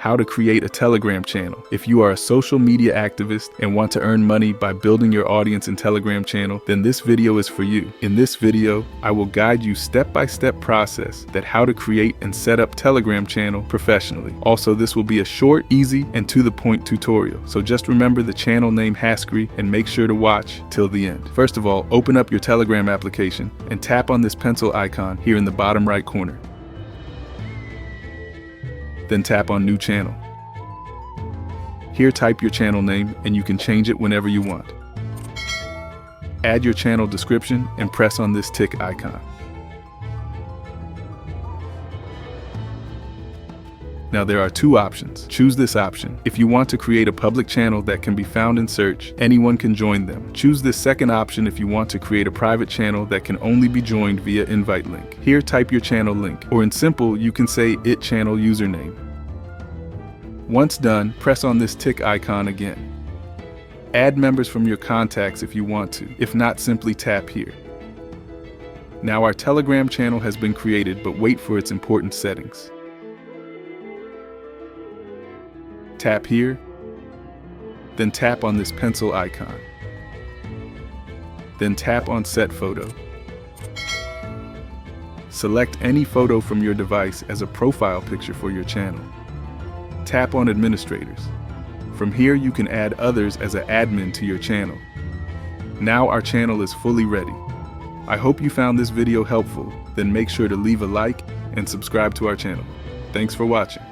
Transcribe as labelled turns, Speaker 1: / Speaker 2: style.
Speaker 1: how to create a Telegram channel. If you are a social media activist and want to earn money by building your audience and Telegram channel, then this video is for you. In this video, I will guide you step-by-step process that how to create and set up Telegram channel professionally. Also, this will be a short, easy, and to the point tutorial. So just remember the channel name Haskry and make sure to watch till the end. First of all, open up your Telegram application and tap on this pencil icon here in the bottom right corner. Then tap on New Channel. Here type your channel name and you can change it whenever you want. Add your channel description and press on this tick icon. Now there are two options. Choose this option. If you want to create a public channel that can be found in search, anyone can join them. Choose this second option if you want to create a private channel that can only be joined via invite link. Here type your channel link, or in simple, you can say it channel username. Once done, press on this tick icon again. Add members from your contacts if you want to. If not, simply tap here. Now our Telegram channel has been created, but wait for its important settings. Tap here, then tap on this pencil icon. Then tap on Set Photo. Select any photo from your device as a profile picture for your channel. Tap on Administrators. From here you can add others as an admin to your channel. Now our channel is fully ready. I hope you found this video helpful. Then make sure to leave a like and subscribe to our channel. Thanks for watching.